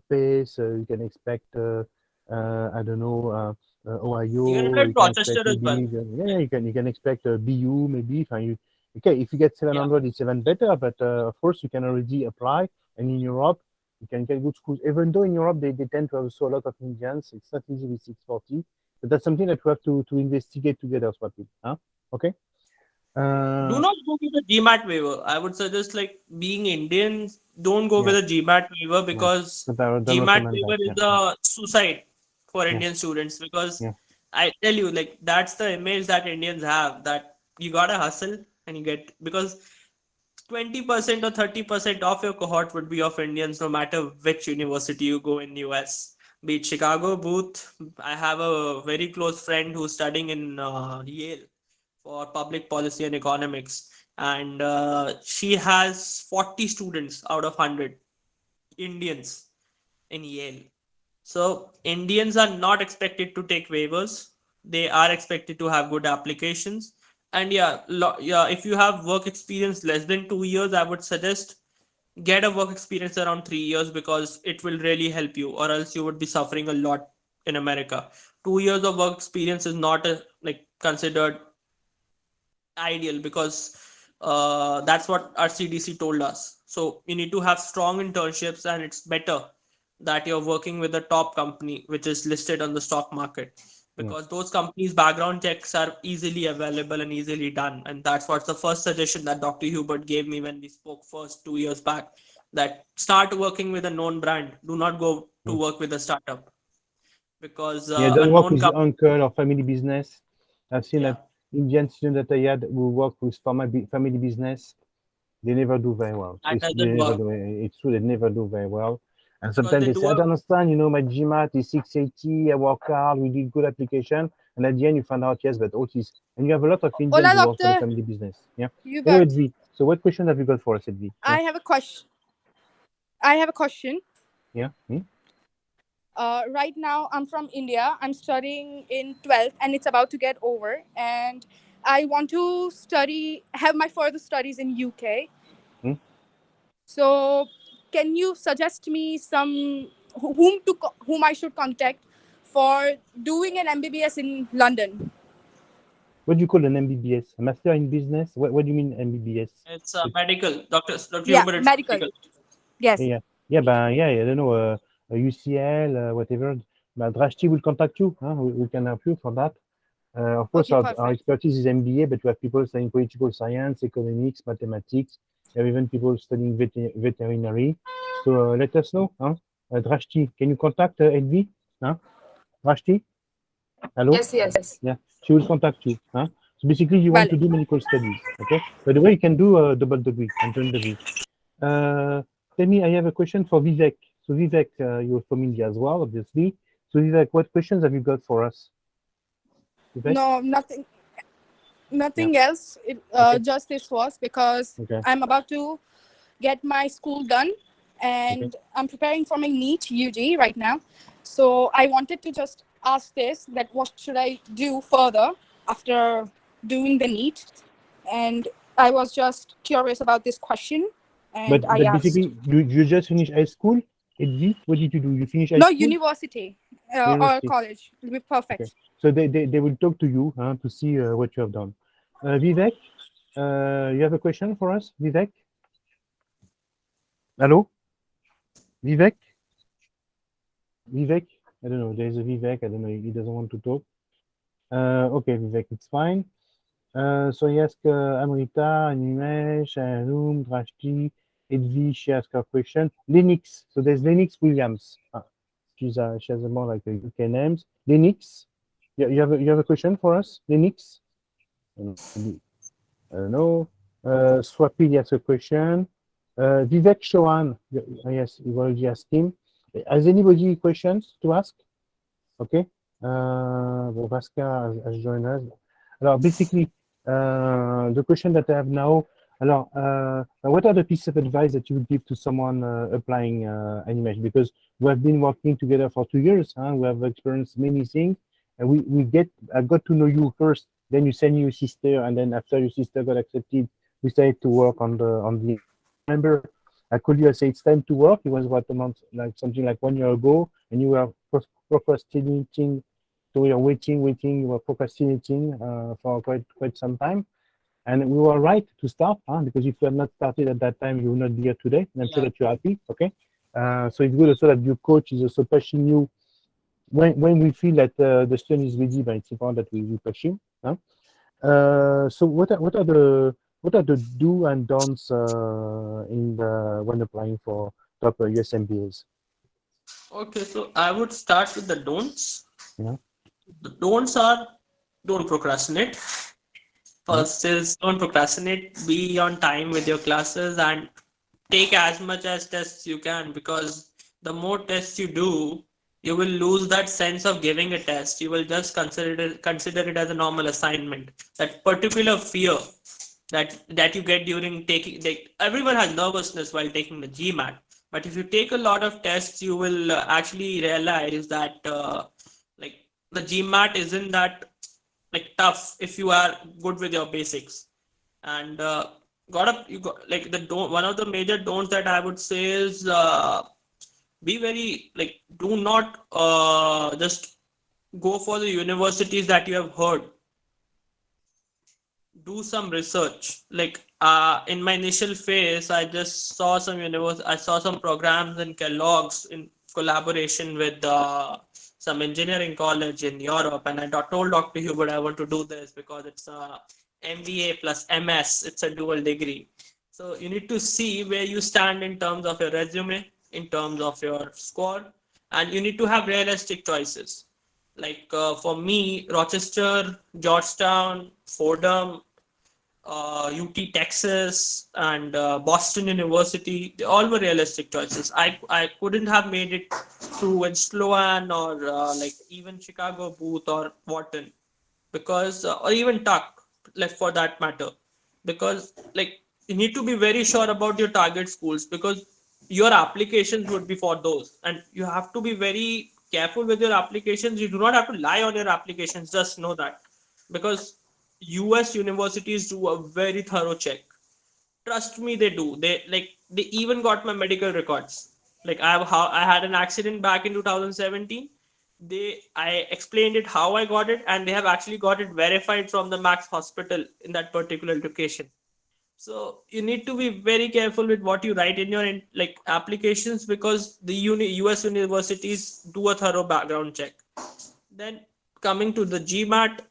Pace. You can expect I don't know, Ohio. You can You apply can Rochester expect as well. maybe you can expect BU maybe. If you get 700, it's even better. But of course, you can already apply. And in Europe, you can get good schools. Even though in Europe they tend to have so a lot of Indians, it's not easy with 640. But that's something that we have to investigate together, Swapil. Okay. Do not go with the GMAT waiver. I would suggest, like, being Indian, don't go Yeah. with a GMAT waiver, because But I don't GMAT recommend waiver that. is a suicide for Yeah. Indian students, because Yeah. I tell you, like, that's the image that Indians have, that you gotta hustle and you get, because 20% or 30% of your cohort would be of Indians, no matter which university you go in US. Be it Chicago, Booth. I have a very close friend who's studying in Yale for public policy and economics, and she has 40 students out of 100 Indians in Yale. So Indians are not expected to take waivers. They are expected to have good applications. And yeah, if you have work experience less than 2 years, I would suggest get a work experience around 3 years, because it will really help you, or else you would be suffering a lot in America. 2 years of work experience is not considered ideal, because that's what our CDC told us. So you need to have strong internships, and it's better that you're working with a top company which is listed on the stock market, because those companies' background checks are easily available and easily done. And that's what's the first suggestion that Dr. Hubert gave me when we spoke first 2 years back, that start working with a known brand. Do not go to work with a startup, because Yeah, a don't work known with the company. uncle or family business. I've seen Yeah. that Indian students that I had who work with family business, they never do very well. That They doesn't never work, do. It's true, they never do very well. And because sometimes they they say, do I a don't understand, my GMAT is 680, I work hard, we did good application. And at the end, you find out, yes, but all this. And you have a lot of Indians Hola, who work for the Doctor family business. Yeah. Hello, Hubert. Edvi. So what question have you got for us, Edvi? I have a question. I have a question. Yeah. Right now, I'm from India. I'm studying in 12th, and it's about to get over. And I want to have my further studies in UK. Hmm? So, can you suggest me whom I should contact for doing an MBBS in London? What do you call an MBBS? A Master in Business? What do you mean MBBS? It's medical. Dr. Yeah, Hubert, it's medical. medical. Yes. Yeah, I don't know, UCL, whatever. But Drashti will contact you. We can help you for that. Of course, Okay, our perfect. expertise is MBA, but we have people studying political science, economics, mathematics. We have even people studying veterinary. So let us know. Drashti, can you contact Edvi? Drashti? Hello? Yes. Yeah, she will contact you. So basically, you want to do medical studies, okay? By the way, you can do a double degree and joint degree. Tell me, I have a question for Vivek. So Vivek, you're from India as well, obviously. So Vivek, what questions have you got for us? Vivek? No, nothing else. Okay. Just this was because Okay. I'm about to get my school done, and I'm preparing for my NEET UG right now. So I wanted to just ask this, that what should I do further after doing the NEET? And I was just curious about this question, and But I asked. basically, you just finished high school. Edvi, what did you do? You finished high No, school? university or University. college will be perfect. Okay. So they will talk to you to see what you have done. Vivek, you have a question for us, Vivek? Hello? Vivek? Vivek? I don't know. There's a Vivek. I don't know. He doesn't want to talk. Okay, Vivek, it's fine. So he asked Amrita, Animesh, Room, Drashti, Edvi, she asked her question. Linux. So there's Linux Williams. She has a more like a UK names. Linux. You have a question for us? Linux? I don't know. Swapil has a question. Vivek Chauhan. Yes, you already asked him. Has anybody questions to ask? Okay. Vasca has joined us. Alors, basically, the question that I have now, alors, what are the pieces of advice that you would give to someone applying Animesh? Because we have been working together for 2 years, we have experienced many things, and I got to know you first, then you send your sister, and then after your sister got accepted, we started to work on the. Remember, I called you, I said it's time to work. It was what a month, like something like 1 year ago, and you were procrastinating. So we are waiting, we were procrastinating for quite some time. And we were right to start, because if you had not started at that time, you would not be here today. And I'm sure that you're happy, okay? So it's good also that your coach is also pushing you. When we feel that the student is ready, but it's important that we push him. So what are the do and don'ts when applying for top US MBAs? Okay, so I would start with the don'ts. Yeah. The don'ts are don't procrastinate. First is don't procrastinate, be on time with your classes and take as much as tests you can, because the more tests you do, you will lose that sense of giving a test. You will just consider it as a normal assignment. That particular fear that you get during taking, everyone has nervousness while taking the Gmat, but if you take a lot of tests, you will actually realize that like the Gmat isn't that like tough if you are good with your basics. And one of the major don'ts that I would say is be very like do not just go for the universities that you have heard. Do some research. Like in my initial phase, I just saw I saw some programs in Kellogg's in collaboration with some engineering college in Europe, and I told Dr. Hubert I want to do this because it's a MBA plus MS. It's a dual degree. So you need to see where you stand in terms of your resume, in terms of your score, and you need to have realistic choices. Like for me, Rochester, Georgetown, Fordham, UT Texas, and Boston University, they all were realistic choices. I couldn't have made it through in Sloan or like even Chicago Booth or Wharton, because or even Tuck, like for that matter, because like you need to be very sure about your target schools, because your applications would be for those, and you have to be very careful with your applications. You do not have to lie on your applications, just know that, because US universities do a very thorough check. Trust me, they do. They even got my medical records. Like I had an accident back in 2017. I explained it how I got it, and they have actually got it verified from the Max Hospital in that particular location. So you need to be very careful with what you write in your like applications, because the US universities do a thorough background check. Then coming to the Gmat,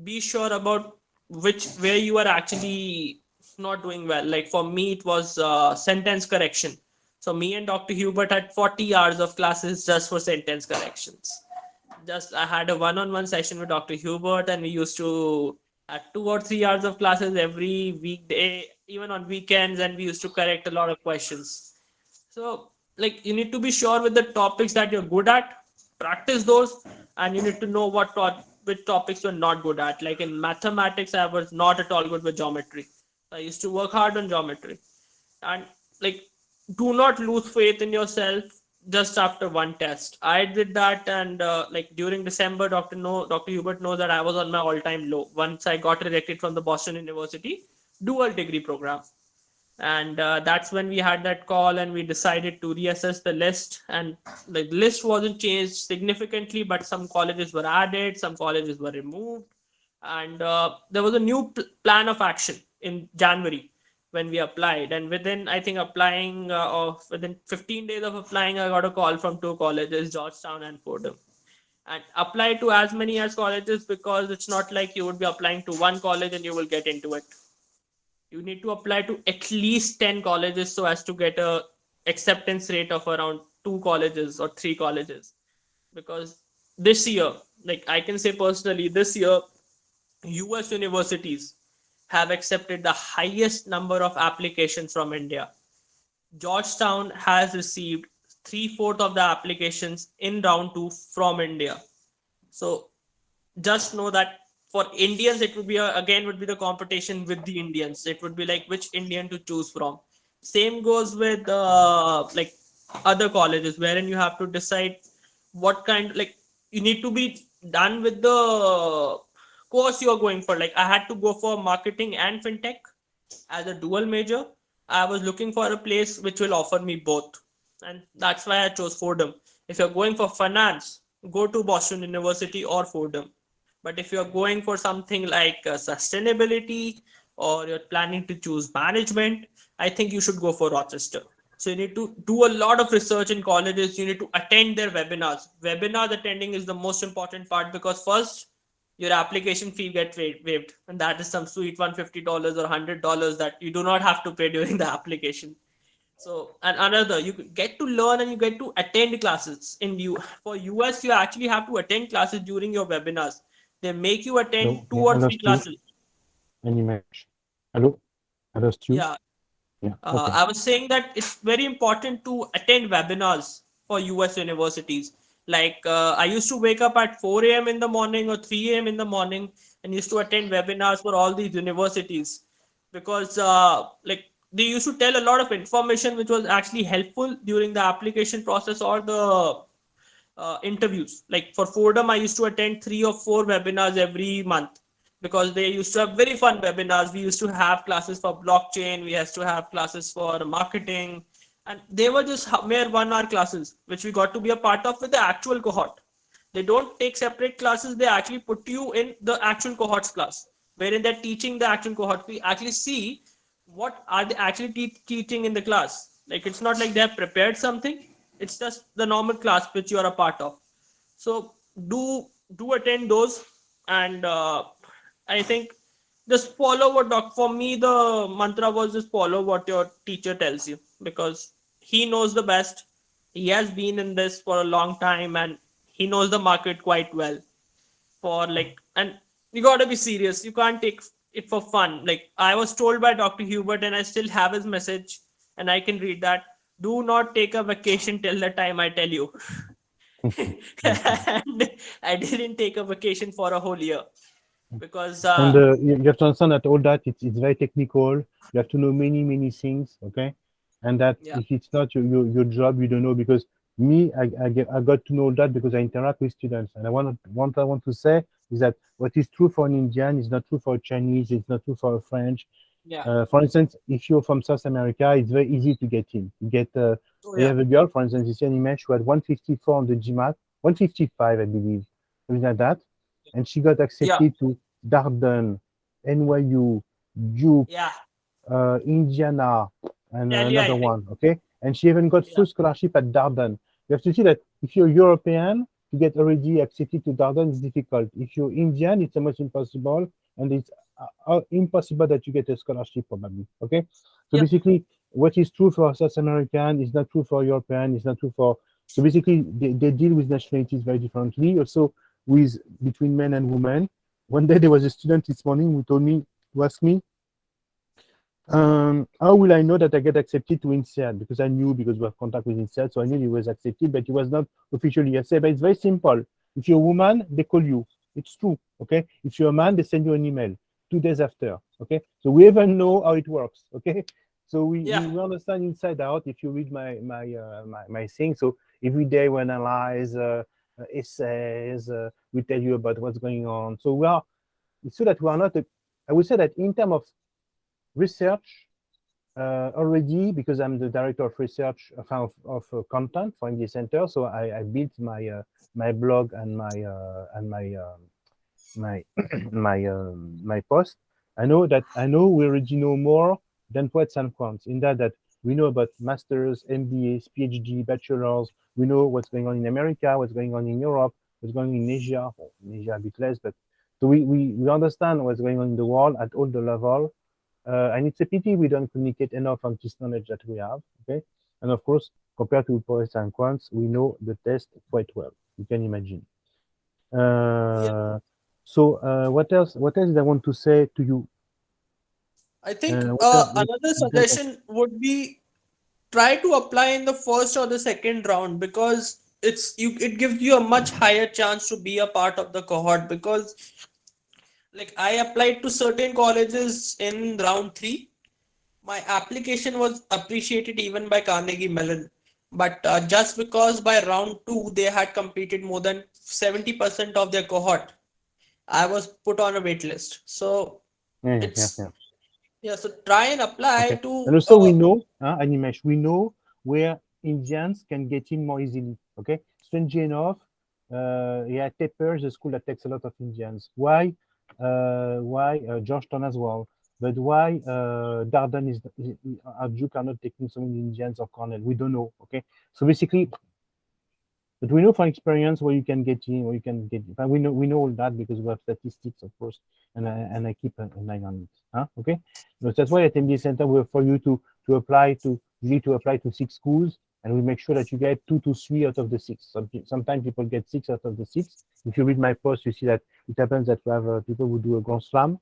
be sure about where you are actually not doing well. Like for me, it was sentence correction. So me and Dr. Hubert had 40 hours of classes just for sentence corrections. Just I had a one-on-one session with Dr. Hubert, and we used to have 2 or 3 hours of classes every weekday, even on weekends, and we used to correct a lot of questions. So like you need to be sure with the topics that you're good at, practice those, and you need to know which topics you're not good at. Like in mathematics, I was not at all good with geometry. I used to work hard on geometry. And like do not lose faith in yourself just after one test. I did that, and like during December, Dr. Hubert knows that I was on my all-time low once I got rejected from the Boston University dual degree program. And that's when we had that call, and we decided to reassess the list. And the list wasn't changed significantly, but some colleges were added, some colleges were removed, and there was a new plan of action in January when we applied. And within, I think, within 15 days of applying, I got a call from two colleges, Georgetown and Fordham. and apply to as many as colleges, because it's not like you would be applying to one college and you will get into it. You need to apply to at least 10 colleges so as to get a acceptance rate of around 2 colleges or 3 colleges. Because this year, like I can say personally, this year US universities have accepted the highest number of applications from India. Georgetown has received 3/4 of the applications in round 2 from India. So just know that for Indians, it would be again would be the competition with the Indians. It would be like which Indian to choose from. Same goes with like other colleges, wherein you have to decide what kind, like you need to be done with the course you're going for. Like I had to go for marketing and fintech as a dual major. I was looking for a place which will offer me both, and that's why I chose Fordham. If you're going for finance, go to Boston University or Fordham. But if you're going for something like sustainability, or you're planning to choose management, I think you should go for Rochester. So you need to do a lot of research in colleges. You need to attend their webinars. Webinars attending is the most important part, because first your application fee gets waived, and that is some sweet $150 or $100 that you do not have to pay during the application. So, and another, you get to learn and you get to attend classes. For US, you actually have to attend classes during your webinars. They make you attend Hello, 2 yeah, or I 3 lost you. classes. Animesh. Hello, I lost you. Yeah, Yeah. Okay. I was saying that it's very important to attend webinars for US universities. Like I used to wake up at 4 a.m. in the morning or 3 a.m. in the morning and used to attend webinars for all these universities, because like they used to tell a lot of information which was actually helpful during the application process or the interviews. Like for Fordham, I used to attend 3 or 4 webinars every month, because they used to have very fun webinars. We used to have classes for blockchain, we used to have classes for marketing, and they were just mere 1 hour classes, which we got to be a part of with the actual cohort. They don't take separate classes, they actually put you in the actual cohorts class, wherein they're teaching the actual cohort. We actually see what are they actually teaching in the class. Like it's not like they have prepared something, it's just the normal class which you are a part of. So do attend those. And I think just follow what for me the mantra was just follow what your teacher tells you, because he knows the best. He has been in this for a long time and he knows the market quite well. For like, and you got to be serious, you can't take it for fun. Like I was told by Dr. Hubert, and I still have his message and I can read that: do not take a vacation till the time I tell you. And I didn't take a vacation for a whole year, because And you have to understand that all that it's very technical. You have to know many things, okay? And that Yeah. if it's not your job, you don't know. Because me, I got to know that because I interact with students. And I want to say is that what is true for an Indian is not true for a Chinese. It's not true for a French. yeah. For instance, if you're from South America, it's very easy to get in. You get Oh, we yeah. have a girl, for instance, this Animesh, who had 154 on the Gmat, 155, I believe, something like that, and she got accepted to Darden, NYU, Duke, Yeah. Indiana, and Delhi, I another think. one. Okay, and she even got Yeah. full scholarship at Darden. You have to see that if you're European, to get already accepted to Darden is difficult. If you're Indian, it's almost impossible, and it's impossible that you get a scholarship probably. Okay, so Yep. basically, what is true for South American is not true for European. It's not true for. So basically, they deal with nationalities very differently. Also, with between men and women. One day there was a student this morning who asked me, how will I know that I get accepted to INSEAD? Because I knew, because we have contact with INSEAD, so I knew he was accepted, but he was not officially accepted. But it's very simple. If you're a woman, they call you. It's true, okay? If you're a man, they send you an email 2 days after, okay? So we even know how it works, okay? So we understand inside out. If you read my thing, so every day we analyze essays, we tell you about what's going on. So it's so that we are not, I would say that in terms of research, already, because I'm the director of research of content for MBA Center, so I built my blog and my post. I know we already know more than poets and quants, in that we know about masters, MBAs, PhD, bachelors. We know what's going on in America, what's going on in Europe, what's going on in Asia, or in Asia a bit less, but so we understand what's going on in the world at all the level. And it's a pity we don't communicate enough on this knowledge that we have. Okay, and of course, compared to poets and quants, we know the test quite well. You can imagine. So what else? What else did I want to say to you? I think What else? another suggestion would be try to apply in the first or the second round, because it gives you a much higher chance to be a part of the cohort. Because like I applied to certain colleges in round 3, my application was appreciated even by Carnegie Mellon, but just because by round 2 they had completed more than 70% of their cohort, I was put on a wait list. So it's, Yeah. yeah, so try and apply Okay. to And also we know, Animesh, we know where Indians can get in more easily. Okay. Strangely enough, Tepper is a school that takes a lot of Indians. Why? Georgetown as well. But why Darden is Duke are not taking so many Indians or Cornell? We don't know. Okay. So basically, but we know from experience where you can get in, where you can get. And we know all that because we have statistics, of course, and I keep an eye on it. Okay, so that's why at MBA Center we're for you to apply to you need to apply to 6 schools, and we make sure that you get 2 to 3 out of the 6. Sometimes people get 6 out of the 6. If you read my post, you see that it happens that we have people who do a grand slam,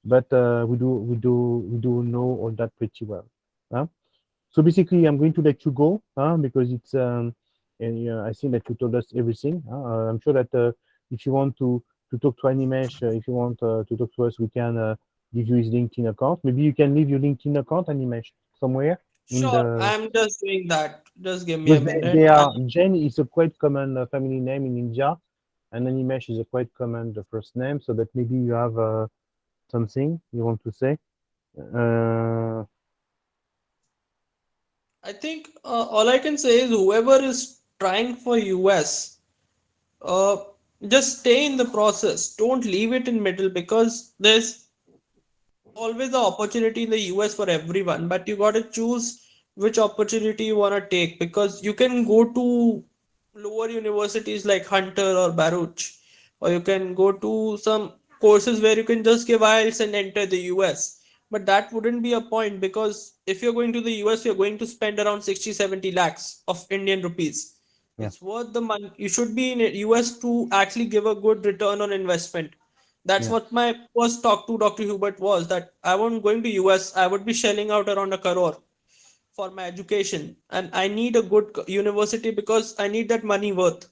but we do know all that pretty well. So basically, I'm going to let you go because it's and I think that you told us everything. I'm sure that if you want to talk to Animesh, if you want to talk to us, we can give you his LinkedIn account. Maybe you can leave your LinkedIn account, Animesh, somewhere in sure. the I'm just doing that. Just give me a because they minute. are Jen is a quite common family name in India, and Animesh is a quite common first name. So that maybe you have something you want to say. Uh, I think all I can say is whoever is trying for US, uh, just stay in the process. Don't leave it in middle, because there's always the opportunity in the US for everyone, but you got to choose which opportunity you want to take, because you can go to lower universities like Hunter or Baruch, or you can go to some courses where you can just give IELTS and enter the US. But that wouldn't be a point, because if you're going to the US, you're going to spend around 60-70 lakhs of Indian rupees. yeah, It's worth the money. You should be in US to actually give a good return on investment. That's yeah, what my first talk to Dr. Hubert was, that I wasn't going to US. I would be shelling out around a crore for my education, and I need a good university because I need that money worth.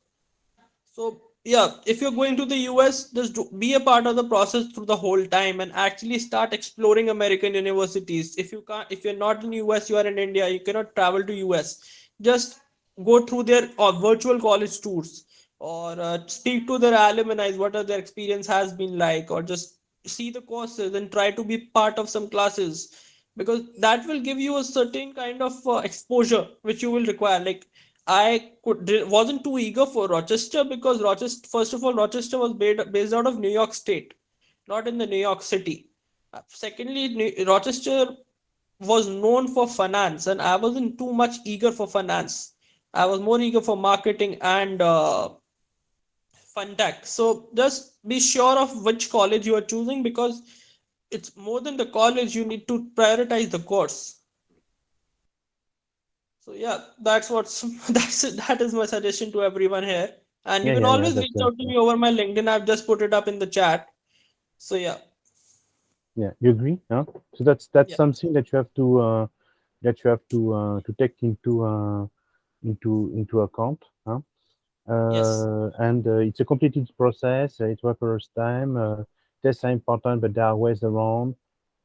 So yeah, if you're going to the US, just be a part of the process through the whole time and actually start exploring American universities. If you're not in US, you are in India, you cannot travel to US. Just go through their virtual college tours, or speak to their alumni, what are their experience has been like, or just see the courses and try to be part of some classes, because that will give you a certain kind of exposure which you will require. Like wasn't too eager for Rochester, because Rochester, first of all, Rochester was based out of New York State, not in the New York City. Secondly, Rochester was known for finance, and I wasn't too much eager for finance. I was more eager for marketing and fun tech. So just be sure of which college you are choosing, because it's more than the college. You need to prioritize the course. So yeah, that's what's that is my suggestion to everyone here. And you can yeah. always That's reach out to me over my LinkedIn. I've just put it up in the chat. So yeah, yeah. You agree? So that's yeah, something that you have to take into account. yes, And it's a complicated process. It requires time. Tests are important, but there are ways around.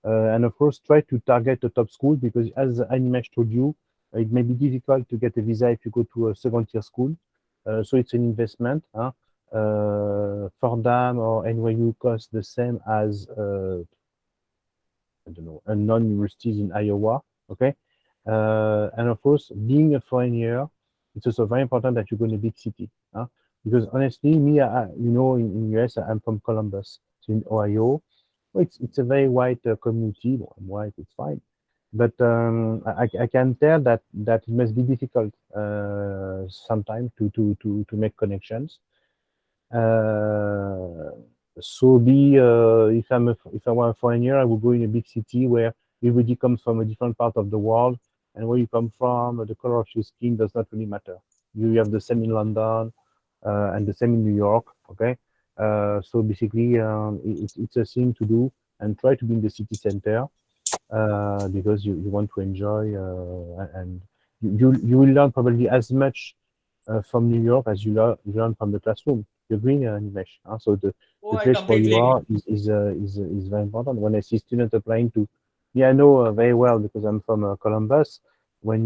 And of course, try to target the top school because, as Animesh told you, it may be difficult to get a visa if you go to a second-tier school. So it's an investment. Fordham or NYU cost the same as I don't know, and non-universities in Iowa. Okay, and of course, being a foreigner, it's also very important that you go in a big city. Because honestly, me, in US, I'm from Columbus, so in Ohio. Well, it's a very white community. Well, I'm white, it's fine, but I can tell that it must be difficult sometimes to make connections. So if if I were a foreigner, I would go in a big city where everybody comes from a different part of the world, and where you come from, the color of your skin does not really matter. You have the same in London, and the same in New York. Okay, so basically, it's a thing to do, and try to be in the city center, because you want to enjoy, and you will learn probably as much from New York as you learn from the classroom. You agree, Animesh? So Oh, the I place where you completely agree. are is very important. When I see students applying to, yeah, I know very well because I'm from Columbus. When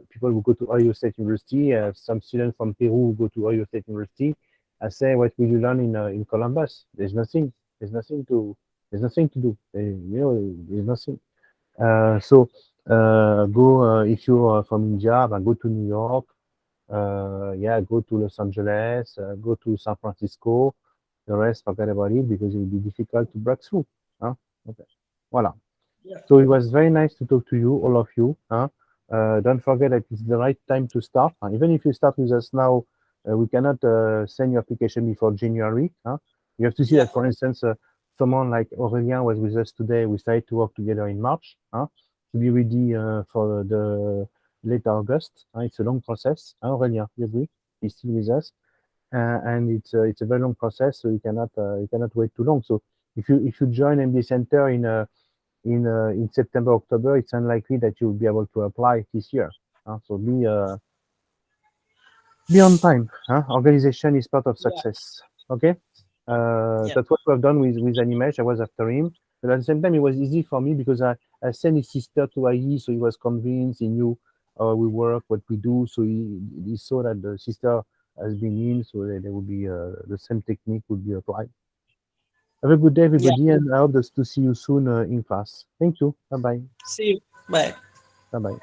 people who go to Ohio State University, some students from Peru who go to Ohio State University, I say, what will you learn in Columbus? There's nothing. There's nothing to. There's nothing to do. There's nothing. Go if you're from India, go to New York. Yeah, go to Los Angeles, go to San Francisco. The rest, forget about it because it will be difficult to break through. Huh? Okay. Voilà. Yeah. So it was very nice to talk to you, all of you. Huh? Don't forget that it's the right time to start. Even if you start with us now, we cannot send your application before January. Huh? You have to see Yeah. that, for instance, someone like Aurélien was with us today. We started to work together in March, huh? To be ready for the late August. It's a long process. Aurélien, you agree? He's still with us, and it's a very long process. So you cannot wait too long. So if you join MBA Center in September, October, it's unlikely that you'll be able to apply this year. So be on time. Organization is part of Yeah. success. Okay. Yeah. That's what we've done with Animesh. I was after him, but at the same time, it was easy for me because I sent his sister to IE, so he was convinced. He knew how we work, what we do, so he saw that the sister has been in, so there would be the same technique would be applied. Have a good day, Yeah. everybody, and I hope to see you soon in class. Thank you. Bye bye. See you. Bye. Bye bye.